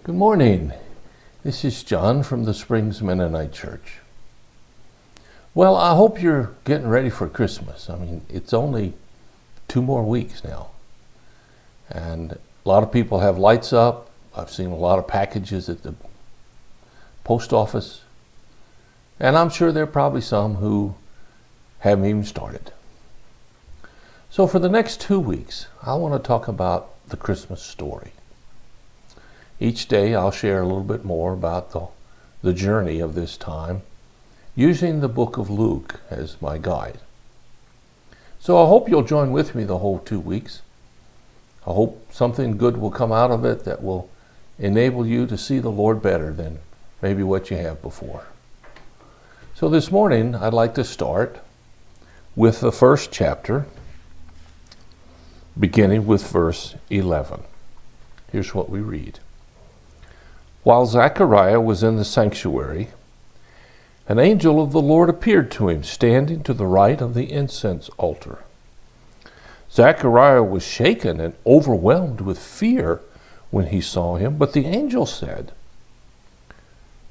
Good morning. This is John from the Springs Mennonite Church. Well, I hope you're getting ready for Christmas. I mean, it's only 2 more weeks now. And a lot of people have lights up. I've seen a lot of packages at the post office. And I'm sure there are probably some who haven't even started. So for the next 2 weeks, I want to talk about the Christmas story. Each day I'll share a little bit more about the journey of this time, using the book of Luke as my guide. So I hope you'll join with me the whole 2 weeks. I hope something good will come out of it that will enable you to see the Lord better than maybe what you have before. So this morning I'd like to start with the first chapter, beginning with verse 11. Here's what we read. While Zechariah was in the sanctuary, an angel of the Lord appeared to him, standing to the right of the incense altar. Zechariah was shaken and overwhelmed with fear when he saw him, but the angel said,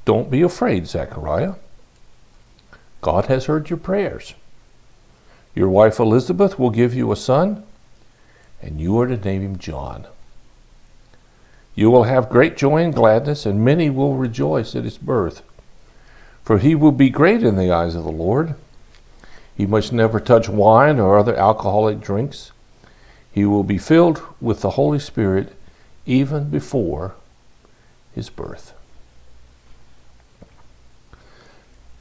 "Don't be afraid, Zechariah. God has heard your prayers. Your wife Elizabeth will give you a son, and you are to name him John. You will have great joy and gladness, and many will rejoice at his birth. For he will be great in the eyes of the Lord. He must never touch wine or other alcoholic drinks. He will be filled with the Holy Spirit even before his birth."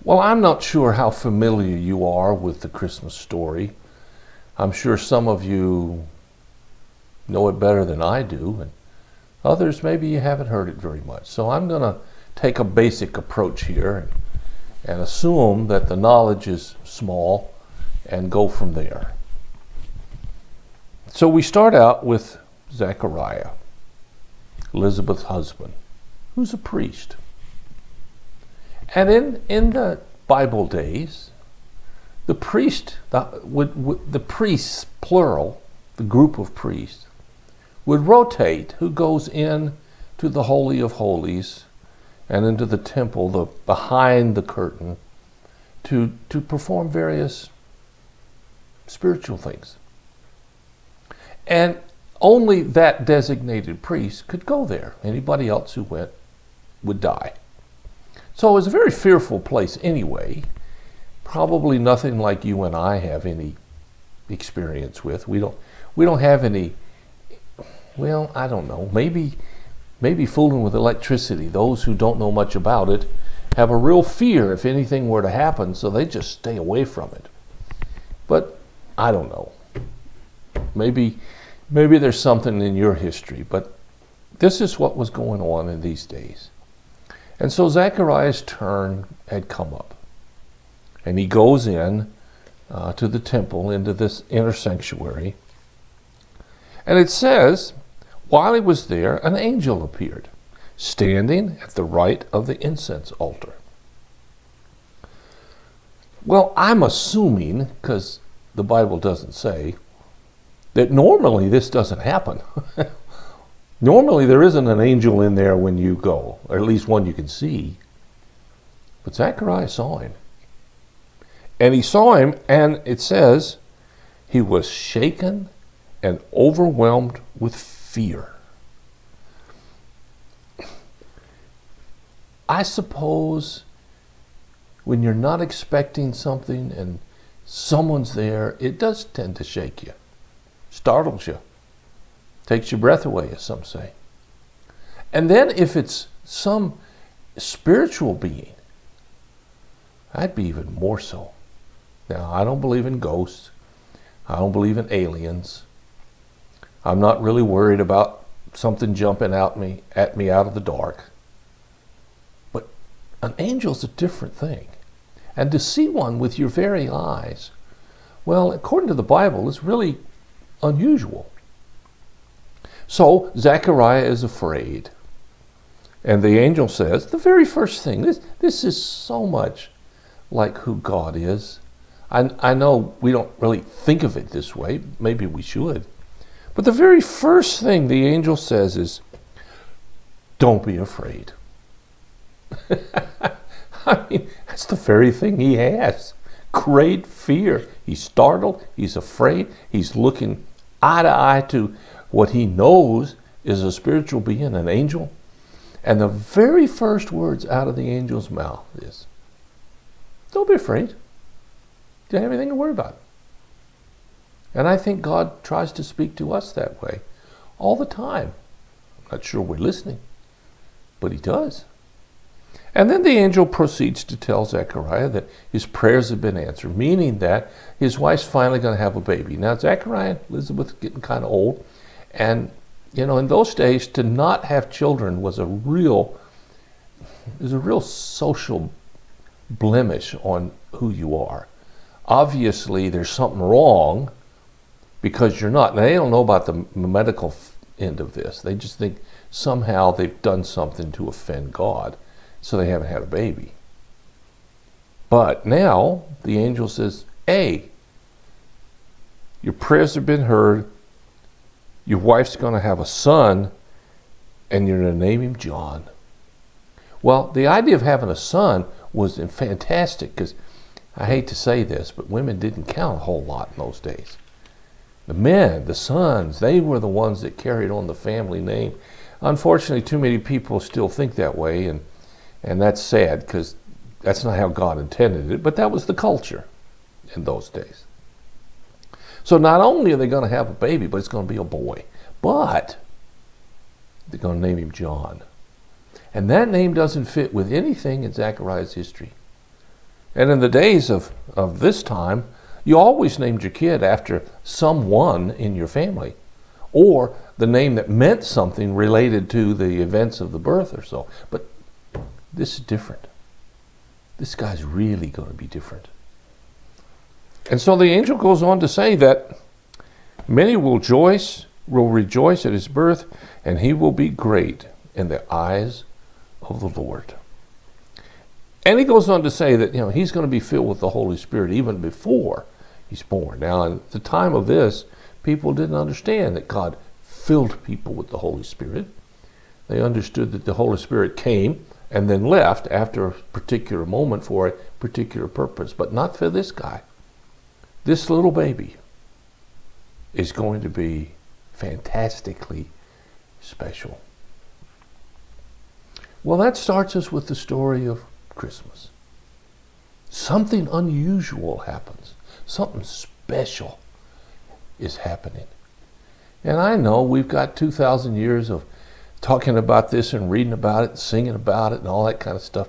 Well, I'm not sure how familiar you are with the Christmas story. I'm sure some of you know it better than I do, and others, maybe you haven't heard it very much. So I'm going to take a basic approach here and assume that the knowledge is small and go from there. So we start out with Zechariah, Elizabeth's husband, who's a priest. And in the Bible days, the priests, plural, the group of priests, would rotate who goes in to the Holy of Holies and into the temple, behind the curtain, to perform various spiritual things. And only that designated priest could go there. Anybody else who went would die. So it was a very fearful place anyway. Probably nothing like you and I have any experience with. We don't have any. Well, I don't know. Maybe fooling with electricity. Those who don't know much about it have a real fear if anything were to happen, so they just stay away from it. But I don't know. Maybe there's something in your history, but this is what was going on in these days. And so Zechariah's turn had come up, and he goes in to the temple, into this inner sanctuary. And it says, while he was there, an angel appeared, standing at the right of the incense altar. Well, I'm assuming, because the Bible doesn't say, that normally this doesn't happen. Normally there isn't an angel in there when you go, or at least one you can see. But Zechariah saw him. And he saw him, and it says, he was shaken and overwhelmed with fear. I suppose when you're not expecting something and someone's there, it does tend to shake you, startles you, takes your breath away, as some say. And then if it's some spiritual being, that'd be even more so. Now, I don't believe in ghosts. I don't believe in aliens. I'm not really worried about something jumping at me out of the dark. But an angel's a different thing. And to see one with your very eyes, well, according to the Bible, is really unusual. So Zechariah is afraid. And the angel says, the very first thing, this is so much like who God is. I know we don't really think of it this way. Maybe we should. But the very first thing the angel says is, don't be afraid. I mean, that's the very thing he has. Great fear. He's startled. He's afraid. He's looking eye to eye to what he knows is a spiritual being, an angel. And the very first words out of the angel's mouth is, don't be afraid. You don't have anything to worry about. And I think God tries to speak to us that way all the time. I'm not sure we're listening, but he does. And then the angel proceeds to tell Zechariah that his prayers have been answered, meaning that his wife's finally going to have a baby. Now, Zechariah and Elizabeth are getting kind of old, and you know, in those days, to not have children was a real social blemish on who you are. Obviously, there's something wrong because you're not. Now, they don't know about the medical end of this. They just think somehow they've done something to offend God, so they haven't had a baby. But now the angel says, hey, your prayers have been heard. Your wife's going to have a son, and you're going to name him John. Well, the idea of having a son was fantastic because, I hate to say this, but women didn't count a whole lot in those days. The men, the sons, they were the ones that carried on the family name. Unfortunately, too many people still think that way, and that's sad because that's not how God intended it, but that was the culture in those days. So not only are they going to have a baby, but it's going to be a boy. But they're going to name him John. And that name doesn't fit with anything in Zechariah's history. And in the days of this time, you always named your kid after someone in your family, or the name that meant something related to the events of the birth or so. But this is different. This guy's really going to be different. And so the angel goes on to say that many will rejoice at his birth, and he will be great in the eyes of the Lord. And he goes on to say that, you know, he's going to be filled with the Holy Spirit even before he's born. Now, at the time of this, people didn't understand that God filled people with the Holy Spirit. They understood that the Holy Spirit came and then left after a particular moment for a particular purpose, but not for this guy. This little baby is going to be fantastically special. Well, that starts us with the story of Christmas. Something unusual happens. Something special is happening. And I know we've got 2,000 years of talking about this and reading about it and singing about it and all that kind of stuff.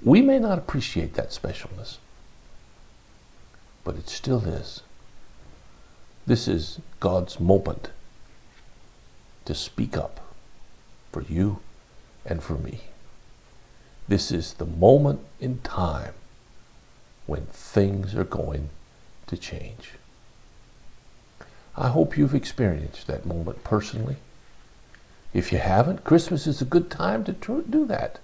We may not appreciate that specialness, but it still is. This is God's moment to speak up for you and for me. This is the moment in time when things are going to change. I hope you've experienced that moment personally. If you haven't, Christmas is a good time to do that.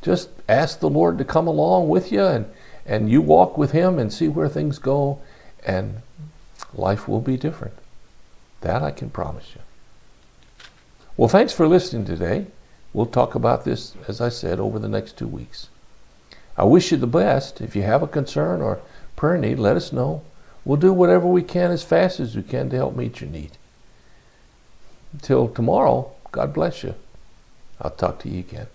Just ask the Lord to come along with you, and you walk with him and see where things go, and life will be different. That I can promise you. Well, thanks for listening today. We'll talk about this, as I said, over the next 2 weeks. I wish you the best. If you have a concern or prayer need, let us know. We'll do whatever we can as fast as we can to help meet your need. Until tomorrow, God bless you. I'll talk to you again.